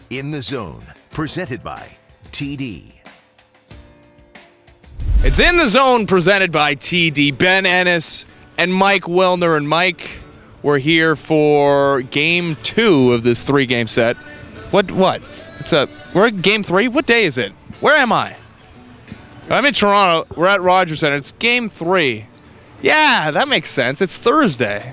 In the Zone, presented by TD. It's In the Zone, presented by TD. Ben Ennis and Mike Wilner. And Mike, we're here for Game 2 of this 3-game set. What? We're at Game 3? What day is it? Where am I? I'm in Toronto. We're at Rogers Center. It's Game 3. Yeah, that makes sense. It's Thursday.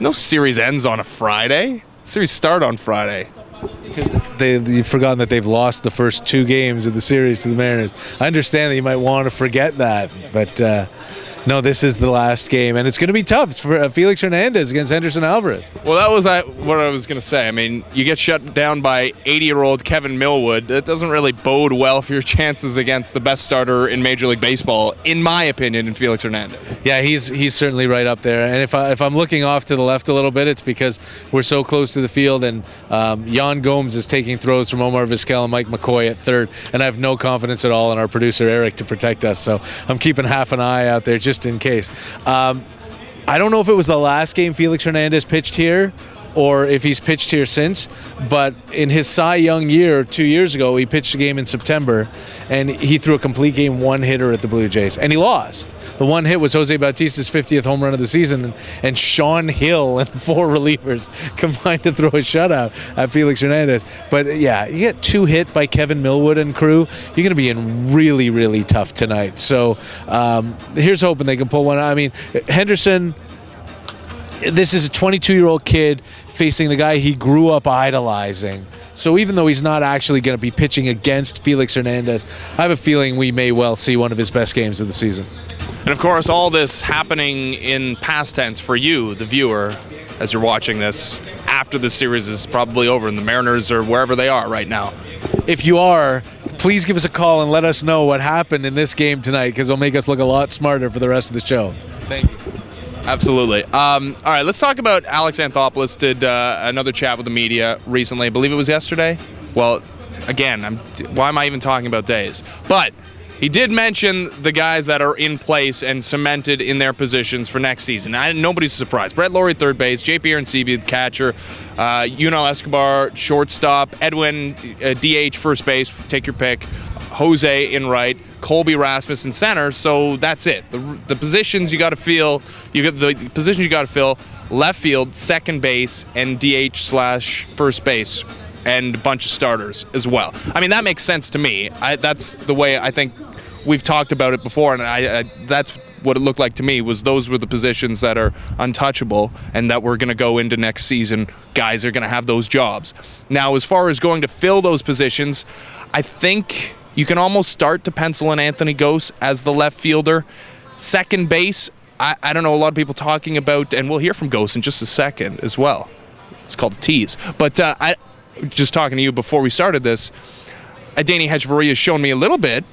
No series ends on a Friday. Series start on Friday. You've forgotten that they've lost the first 2 games of the series to the Mariners. I understand that you might want to forget that, but no, this is the last game, and it's going to be tough. It's for Felix Hernandez against Henderson Alvarez. Well, that was what I was going to say. I mean, you get shut down by 80-year-old Kevin Millwood. That doesn't really bode well for your chances against the best starter in Major League Baseball, in my opinion, in Felix Hernandez. Yeah, he's certainly right up there. And if I'm looking off to the left a little bit, it's because we're so close to the field, and Yan Gomes is taking throws from Omar Vizquel and Mike McCoy at third, and I have no confidence at all in our producer Eric to protect us. So I'm keeping half an eye out there just in case. I don't know if it was the last game Felix Hernandez pitched here or if he's pitched here since, but in his Cy Young year 2 years ago, he pitched a game in September, and he threw a complete game one-hitter at the Blue Jays, and he lost. The one hit was Jose Bautista's 50th home run of the season, and Sean Hill and 4 relievers combined to throw a shutout at Felix Hernandez. But yeah, you get 2 hit by Kevin Millwood and crew, you're going to be in really, really tough tonight. So here's hoping they can pull one out. I mean, Henderson, this is a 22-year-old kid facing the guy he grew up idolizing. So even though he's not actually going to be pitching against Felix Hernandez, I have a feeling we may well see one of his best games of the season. And of course, all this happening in past tense for you, the viewer, as you're watching this after the series is probably over and the Mariners are wherever they are right now. If you are, please give us a call and let us know what happened in this game tonight, because it'll make us look a lot smarter for the rest of the show. Thank you. Absolutely. All right, let's talk about Alex Anthopoulos did another chat with the media recently. I believe it was yesterday. Well, again, why am I even talking about days? But he did mention the guys that are in place and cemented in their positions for next season. Nobody's surprised. Brett Lawrie, third base. J.P. Aronsebi, the catcher. Yunel Escobar, shortstop. Edwin, DH, first base. Take your pick. Jose in right. Colby Rasmussen center. So that's it. The positions you got to fill. The positions you got to fill: left field, second base, and DH/first base, and a bunch of starters as well. I mean, that makes sense to me. That's the way I think we've talked about it before, and that's what it looked like to me. Those were the positions that are untouchable, and that we're going to go into next season. Guys are going to have those jobs. Now, as far as going to fill those positions, I think you can almost start to pencil in Anthony Gose as the left fielder. Second base, I don't know, a lot of people talking about, and we'll hear from Gose in just a second as well. It's called a tease. But I just talking to you before we started this, Danny Hedgeveria has shown me a little bit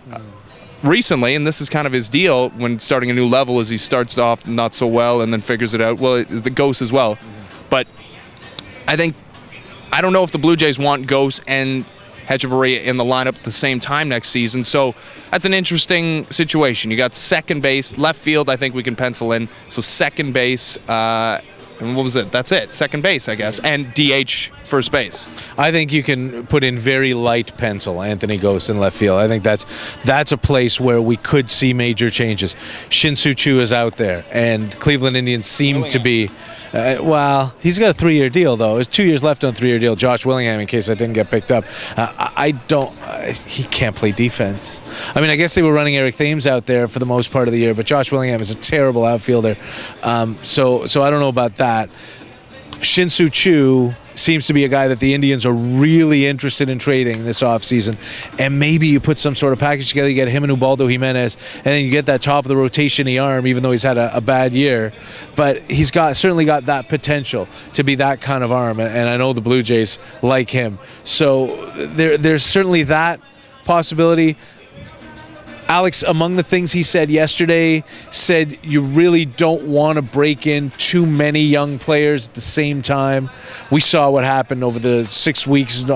recently, and this is kind of his deal when starting a new level, as he starts off not so well and then figures it out. Well, the Gose as well. But I don't know if the Blue Jays want Gose and Hedgeveria in the lineup at the same time next season. So that's an interesting situation. You got second base, left field, I think we can pencil in. So second base, and what was it? That's it. Second base, I guess. And DH, first base. I think you can put in very light pencil Anthony Gose in left field. I think that's a place where we could see major changes. Shin-Soo Choo is out there, and Cleveland Indians seem to be... well, he's got a 3-year deal, though. There's 2 years left on a 3-year deal. Josh Willingham, in case I didn't get picked up. He can't play defense. I mean, I guess they were running Eric Thames out there for the most part of the year, but Josh Willingham is a terrible outfielder. So I don't know about that. Shin-Soo Choo seems to be a guy that the Indians are really interested in trading this offseason. And maybe you put some sort of package together, you get him and Ubaldo Jimenez, and then you get that top of the rotation-y arm, even though he's had a bad year. But he's certainly got that potential to be that kind of arm, and I know the Blue Jays like him. So there's certainly that possibility. Alex, among the things he said yesterday, said you really don't want to break in too many young players at the same time. We saw what happened over the 6 weeks in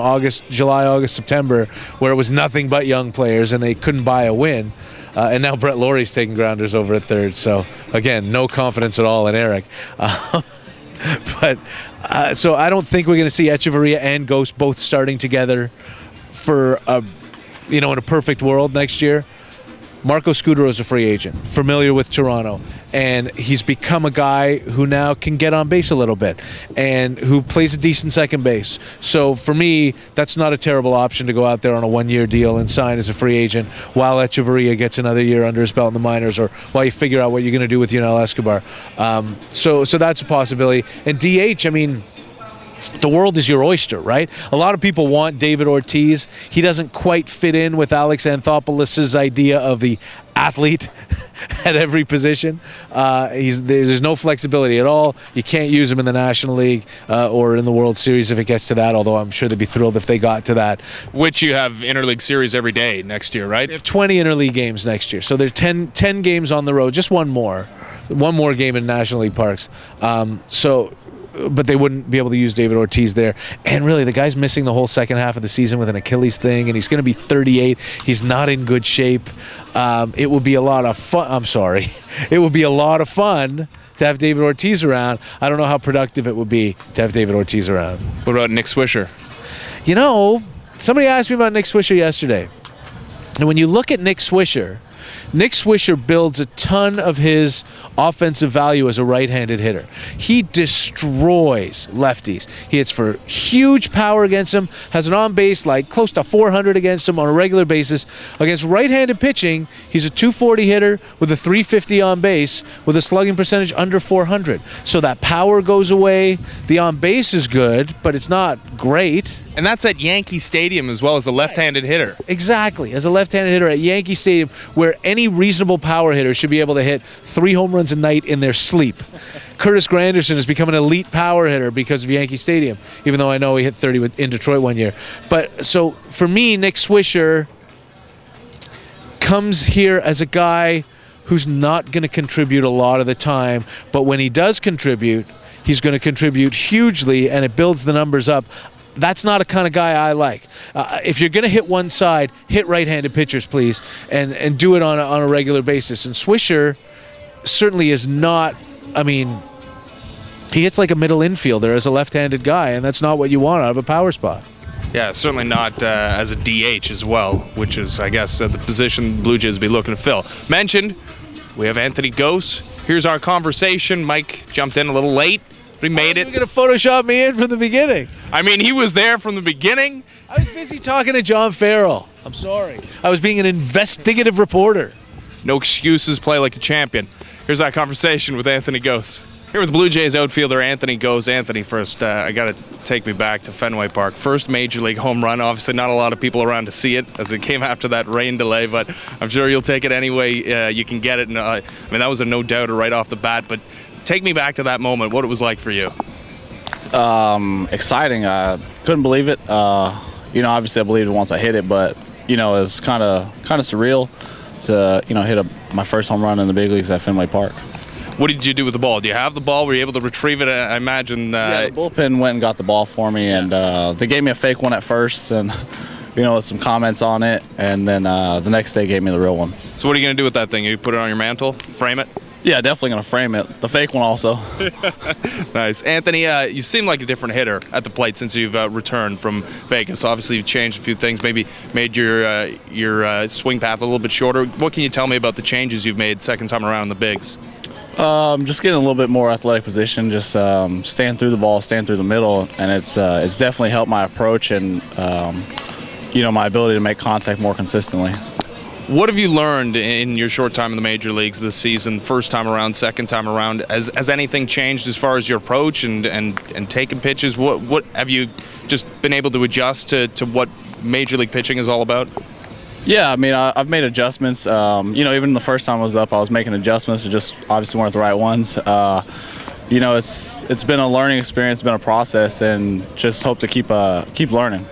July, August, September, where it was nothing but young players and they couldn't buy a win. And now Brett Laurie's taking grounders over at third. So, again, no confidence at all in Eric. But So I don't think we're going to see Echeverria and Gose both starting together for in a perfect world next year. Marco Scudero is a free agent, familiar with Toronto, and he's become a guy who now can get on base a little bit and who plays a decent second base. So for me, that's not a terrible option to go out there on a one-year deal and sign as a free agent while Echeverria gets another year under his belt in the minors, or while you figure out what you're going to do with Yunel Escobar. So that's a possibility. And DH, I mean, the world is your oyster, right? A lot of people want David Ortiz. He doesn't quite fit in with Alex Anthopoulos' idea of the athlete at every position. There's no flexibility at all. You can't use him in the National League or in the World Series if it gets to that, although I'm sure they'd be thrilled if they got to that. Which you have interleague series every day next year, right? They have 20 interleague games next year. So there's 10 games on the road, just one more game in National League parks. But they wouldn't be able to use David Ortiz there. And really, the guy's missing the whole second half of the season with an Achilles thing, and he's going to be 38. He's not in good shape. It would be a lot of fun. I'm sorry. It would be a lot of fun to have David Ortiz around. I don't know how productive it would be to have David Ortiz around. What about Nick Swisher? Somebody asked me about Nick Swisher yesterday. And when you look at Nick Swisher builds a ton of his offensive value as a right-handed hitter. He destroys lefties. He hits for huge power against him, has an on-base like close to 400 against him on a regular basis. Against right-handed pitching, he's a 240 hitter with a 350 on base with a slugging percentage under 400. So that power goes away. The on-base is good, but it's not great. And that's at Yankee Stadium as well as a left-handed hitter. Exactly. As a left-handed hitter at Yankee Stadium, where any reasonable power hitter should be able to hit 3 home runs a night in their sleep. Curtis Granderson has become an elite power hitter because of Yankee Stadium, even though I know he hit 30 in Detroit one year. But so for me, Nick Swisher comes here as a guy who's not going to contribute a lot of the time, but when he does contribute, he's going to contribute hugely, and it builds the numbers up. That's not a kind of guy I like. If you're going to hit one side, hit right-handed pitchers, please, and do it on a regular basis. And Swisher certainly is not, he hits like a middle infielder as a left-handed guy, and that's not what you want out of a power spot. Yeah, certainly not as a DH as well, which is, I guess, the position Blue Jays will be looking to fill. Mentioned, we have Anthony Gose. Here's our conversation. Mike jumped in a little late. He made it. You're going to Photoshop me in from the beginning. He was there from the beginning. I was busy talking to John Farrell. I'm sorry. I was being an investigative reporter. No excuses, play like a champion. Here's that conversation with Anthony Gose. Here with Blue Jays outfielder Anthony Gose. Anthony, first, I got to take me back to Fenway Park. First Major League home run. Obviously not a lot of people around to see it as it came after that rain delay, but I'm sure you'll take it any way you can get it. And, that was a no-doubter right off the bat, but take me back to that moment, what it was like for you. Exciting. I couldn't believe it. Obviously I believed it once I hit it, but, it was kind of surreal to, hit my first home run in the big leagues at Fenway Park. What did you do with the ball? Do you have the ball? Were you able to retrieve it? I imagine. Yeah, the bullpen went and got the ball for me, and they gave me a fake one at first, and, with some comments on it, and then the next day gave me the real one. So what are you going to do with that thing? You put it on your mantle? Frame it? Yeah, definitely going to frame it. The fake one also. Nice. Anthony, you seem like a different hitter at the plate since you've returned from Vegas. Obviously, you've changed a few things, maybe made your swing path a little bit shorter. What can you tell me about the changes you've made second time around in the bigs? Just getting a little bit more athletic position, just staying through the ball, staying through the middle, and it's definitely helped my approach and my ability to make contact more consistently. What have you learned in your short time in the major leagues this season, first time around, second time around? Has anything changed as far as your approach and taking pitches? What have you just been able to adjust to what major league pitching is all about? Yeah, I've made adjustments. Even the first time I was up, I was making adjustments. It just obviously weren't the right ones. It's been a learning experience, it's been a process, and just hope to keep learning.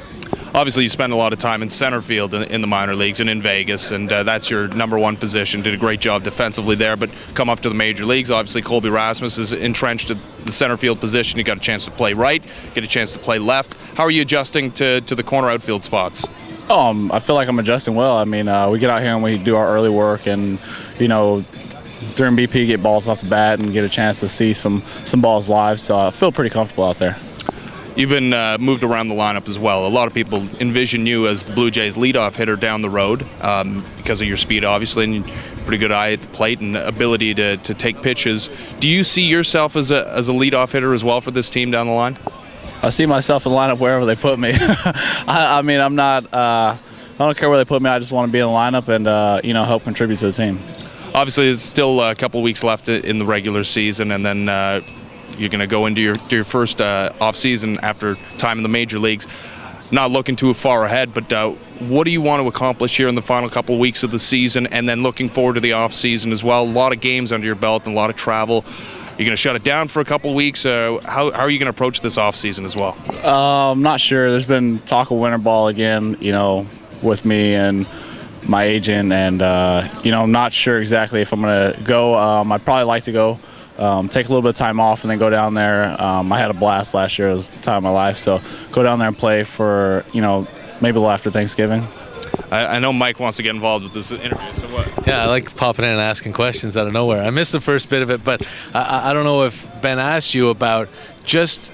Obviously, you spend a lot of time in center field in the minor leagues and in Vegas, and that's your number one position. Did a great job defensively there, but come up to the major leagues. Obviously, Colby Rasmus is entrenched at the center field position. You got a chance to play right, get a chance to play left. How are you adjusting to the corner outfield spots? I feel like I'm adjusting well. We get out here and we do our early work, and during BP get balls off the bat and get a chance to see some balls live. So I feel pretty comfortable out there. You've been moved around the lineup as well. A lot of people envision you as the Blue Jays' leadoff hitter down the road because of your speed, obviously, and pretty good eye at the plate and ability to take pitches. Do you see yourself as a leadoff hitter as well for this team down the line? I see myself in the lineup wherever they put me. I mean, I'm not. I don't care where they put me. I just want to be in the lineup and help contribute to the team. Obviously, there's still a couple weeks left in the regular season, and then you're going to go into your first off season after time in the major leagues. Not looking too far ahead, but what do you want to accomplish here in the final couple of weeks of the season, and then looking forward to the off season as well? A lot of games under your belt and a lot of travel. You're going to shut it down for a couple of weeks. How are you going to approach this off season as well? I'm not sure. There's been talk of winter ball again, with me and my agent, and I'm not sure exactly if I'm going to go. I'd probably like to go. Take a little bit of time off and then go down there. I had a blast last year. It was the time of my life. So go down there and play for, maybe a little after Thanksgiving. I know Mike wants to get involved with this interview, so what? Yeah, I like popping in and asking questions out of nowhere. I missed the first bit of it, but I don't know if Ben asked you about just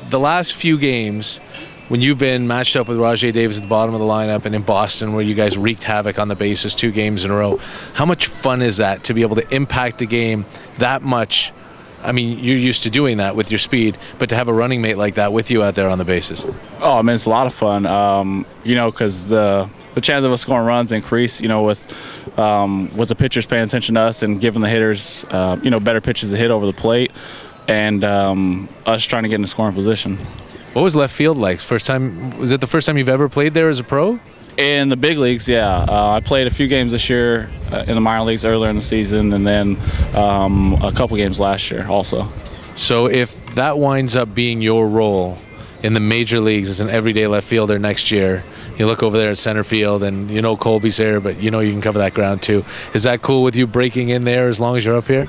the last few games when you've been matched up with Rajai Davis at the bottom of the lineup and in Boston where you guys wreaked havoc on the bases 2 games in a row. How much fun is that to be able to impact the game that much? I mean, you're used to doing that with your speed, but to have a running mate like that with you out there on the bases. Oh, I mean, it's a lot of fun, because the chance of us scoring runs increase, with the pitchers paying attention to us and giving the hitters, better pitches to hit over the plate, and us trying to get in a scoring position. What was left field like? Was it the first time you've ever played there as a pro? In the big leagues, yeah. I played a few games this year in the minor leagues earlier in the season, and then a couple games last year also. So if that winds up being your role in the major leagues as an everyday left fielder next year, you look over there at center field and Colby's there, but you can cover that ground too. Is that cool with you breaking in there as long as you're up here?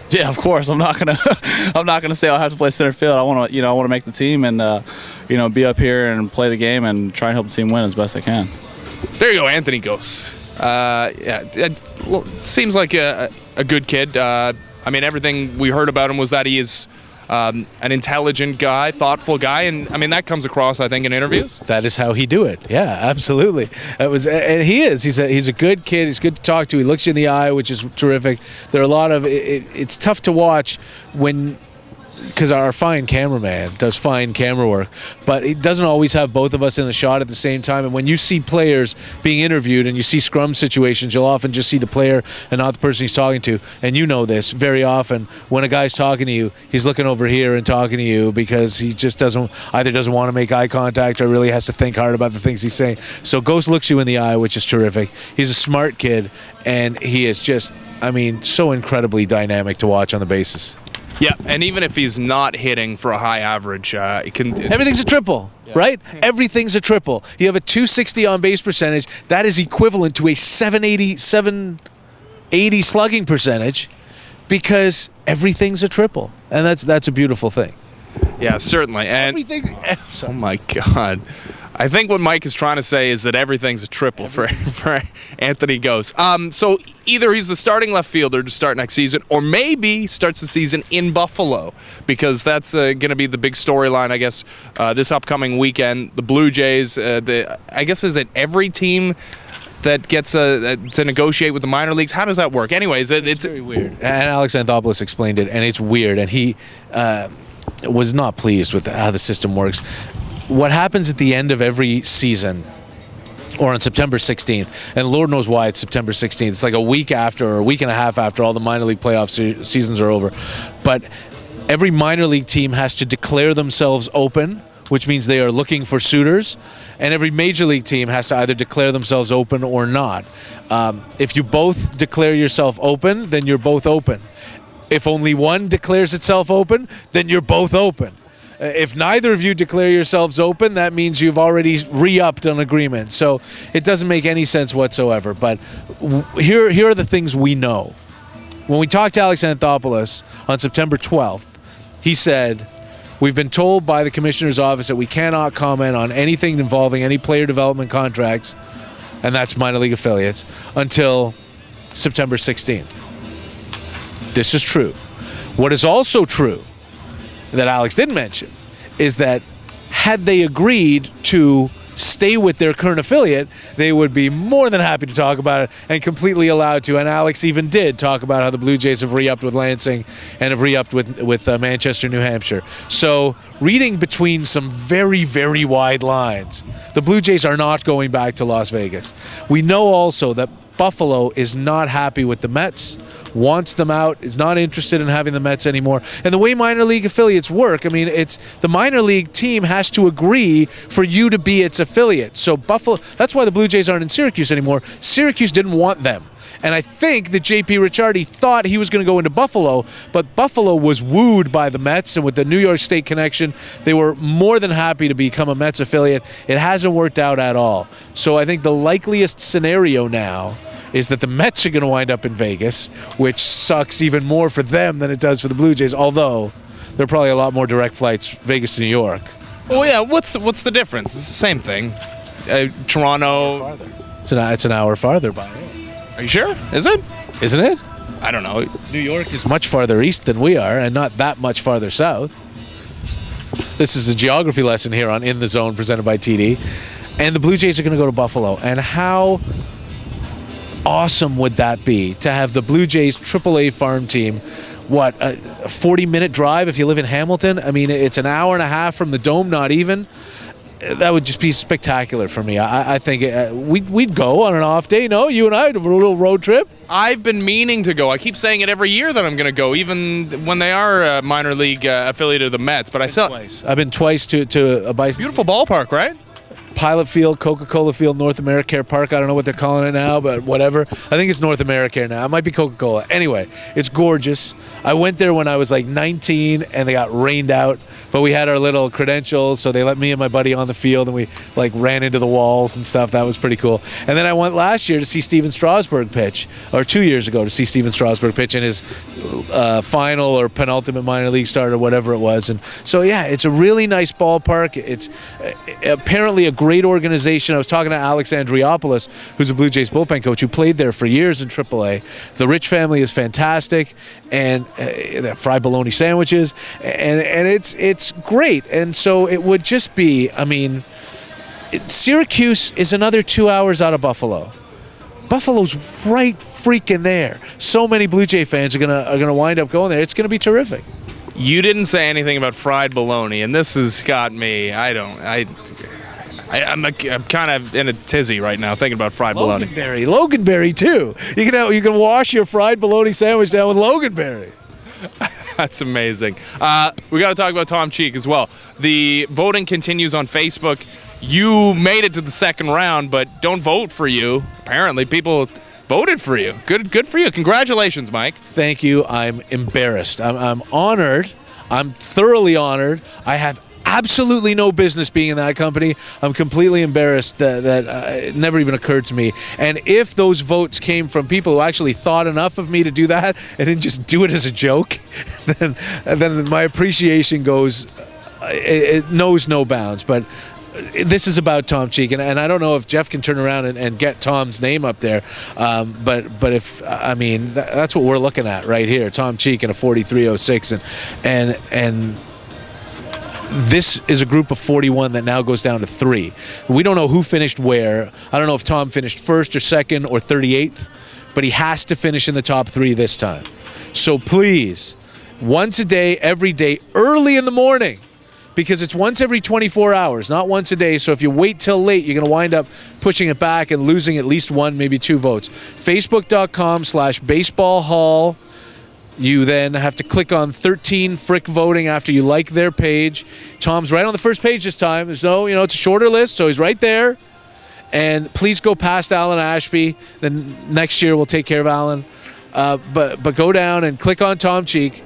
Yeah, of course. I'm not gonna say I'll have to play center field. I want to make the team and be up here and play the game and try and help the team win as best I can. There you go, Anthony Gose. It seems like a good kid. I mean, everything we heard about him was that he is an intelligent guy, thoughtful guy, and I mean that comes across, I think, in interviews. That is how he do it. Yeah, absolutely. And he is. He's a good kid. He's good to talk to. He looks you in the eye, which is terrific. There are a lot of. It's tough to watch because our fine cameraman does fine camera work, but it doesn't always have both of us in the shot at the same time. And when you see players being interviewed and you see scrum situations, you'll often just see the player and not the person he's talking to. And you know this very often. When a guy's talking to you, he's looking over here and talking to you because he just doesn't want to make eye contact or really has to think hard about the things he's saying. So Ghost looks you in the eye, which is terrific. He's a smart kid, and he is just, so incredibly dynamic to watch on the bases. Yeah, and even if he's not hitting for a high average, everything's a triple, right? Everything's a triple. You have a 260 on base percentage. That is equivalent to a 780 slugging percentage because everything's a triple, and that's a beautiful thing. Yeah, certainly. And everything. Oh my God. I think what Mike is trying to say is that everything's a triple for Anthony Gose. So either he's the starting left fielder to start next season, or maybe starts the season in Buffalo, because that's going to be the big storyline, I guess, this upcoming weekend. The Blue Jays, I guess, is it every team that gets to negotiate with the minor leagues? How does that work? Anyways, it's very weird. And Alex Anthopoulos explained it, and it's weird, and he was not pleased with how the system works. What happens at the end of every season, or on September 16th, and Lord knows why it's September 16th. It's like a week after or a week and a half after all the minor league playoff seasons are over. But every minor league team has to declare themselves open, which means they are looking for suitors, and every major league team has to either declare themselves open or not. If you both declare yourself open, then you're both open. If only one declares itself open, then you're both open. If neither of you declare yourselves open, that means you've already re-upped an agreement. So it doesn't make any sense whatsoever. But here are the things we know. When we talked to Alex Anthopoulos on September 12th, he said, we've been told by the commissioner's office that we cannot comment on anything involving any player development contracts, and that's minor league affiliates, until September 16th. This is true. What is also true that Alex didn't mention is that had they agreed to stay with their current affiliate, they would be more than happy to talk about it and completely allowed to. And Alex even did talk about how the Blue Jays have re-upped with Lansing and have re-upped with Manchester, New Hampshire. So reading between some very, very wide lines, the Blue Jays are not going back to Las Vegas. We know also that Buffalo is not happy with the Mets, wants them out, is not interested in having the Mets anymore. And the way minor league affiliates work, I mean, it's the minor league team has to agree for you to be its affiliate. So Buffalo, that's why the Blue Jays aren't in Syracuse anymore. Syracuse didn't want them. And I think that J.P. Ricciardi thought he was going to go into Buffalo, but Buffalo was wooed by the Mets, and with the New York State connection, they were more than happy to become a Mets affiliate. It hasn't worked out at all. So I think the likeliest scenario now is that the Mets are going to wind up in Vegas, which sucks even more for them than it does for the Blue Jays, although there are probably a lot more direct flights Vegas to New York. Well, yeah, what's the difference? It's the same thing. Toronto. It's an hour farther by. Are you sure? Is it? Isn't it? I don't know. New York is much farther east than we are, and not that much farther south. This is a geography lesson here on In the Zone presented by TD. And the Blue Jays are going to go to Buffalo. And how awesome would that be to have the Blue Jays AAA farm team, a 40-minute drive if you live in Hamilton? I mean, it's an hour and a half from the Dome, not even. That would just be spectacular for me. I think we'd go on an off day. No, you and I, a little road trip. I've been meaning to go. I keep saying it every year that I'm going to go, even when they are a minor league affiliate of the Mets. But I've been twice to a Bison. Beautiful ballpark, right? Pilot Field, Coca-Cola Field, North AmeriCare Park. I don't know what they're calling it now, but whatever. I think it's North AmeriCare now. It might be Coca-Cola. Anyway, it's gorgeous. I went there when I was like 19, and they got rained out. But we had our little credentials, so they let me and my buddy on the field, and we like ran into the walls and stuff. That was pretty cool. And then I went last year to see Steven Strasburg pitch, or 2 years ago to see Steven Strasburg pitch in his final or penultimate minor league start or whatever it was. And so, yeah, it's a really nice ballpark. It's apparently a great organization. I was talking to Alex Andriopoulos, who's a Blue Jays bullpen coach, who played there for years in AAA. The Rich family is fantastic, and they have fried bologna sandwiches, and it's great. And so it would just be, I mean, Syracuse is another 2 hours out of Buffalo. Buffalo's right freaking there. So many Blue Jay fans are gonna wind up going there. It's gonna be terrific. You didn't say anything about fried bologna, and this has got me. I'm kind of in a tizzy right now thinking about fried bologna. Loganberry too. You can wash your fried bologna sandwich down with Loganberry. That's amazing. We got to talk about Tom Cheek as well. The voting continues on Facebook. You made it to the second round, but don't vote for you. Apparently, people voted for you. Good for you. Congratulations, Mike. Thank you. I'm embarrassed. I'm honored. I'm thoroughly honored. I have absolutely no business being in that company. I'm completely embarrassed that it never even occurred to me. And if those votes came from people who actually thought enough of me to do that and didn't just do it as a joke, then my appreciation goes, it knows no bounds. But this is about Tom Cheek, and I don't know if Jeff can turn around and get Tom's name up there, but if I mean that's what we're looking at right here, Tom Cheek in a 43.06, and this is a group of 41 that now goes down to 3. We don't know who finished where. I don't know if Tom finished first or second or 38th, but he has to finish in the top 3 this time. So please, once a day, every day, early in the morning, because it's once every 24 hours, not once a day. So if you wait till late, you're going to wind up pushing it back and losing at least 1, maybe 2 votes. Facebook.com/baseballhall. You then have to click on 13 Frick voting after you like their page. Tom's right on the first page this time. There's no, it's a shorter list, so he's right there. And please go past Alan Ashby. Then next year we'll take care of Alan. But go down and click on Tom Cheek.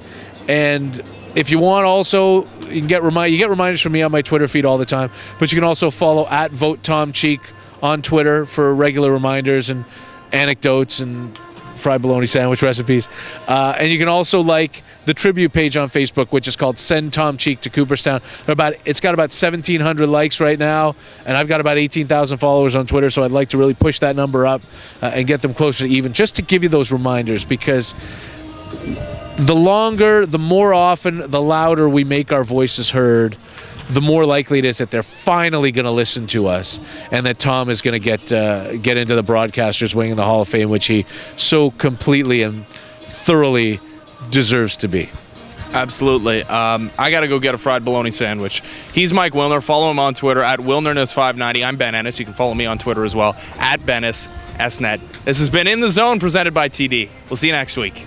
And if you want, also you get reminders from me on my Twitter feed all the time. But you can also follow @VoteTomCheek on Twitter for regular reminders and anecdotes and fried bologna sandwich recipes. And you can also like the tribute page on Facebook, which is called Send Tom Cheek to Cooperstown. It's got about 1,700 likes right now, and I've got about 18,000 followers on Twitter, so I'd like to really push that number up and get them closer to even, just to give you those reminders, because the longer, the more often, the louder we make our voices heard, the more likely it is that they're finally going to listen to us, and that Tom is going to get into the broadcasters wing in the Hall of Fame, which he so completely and thoroughly deserves to be. Absolutely. I got to go get a fried bologna sandwich. He's Mike Wilner. Follow him on Twitter at Wilnerness590. I'm Ben Ennis. You can follow me on Twitter as well, at BennisSnet. This has been In the Zone, presented by TD. We'll see you next week.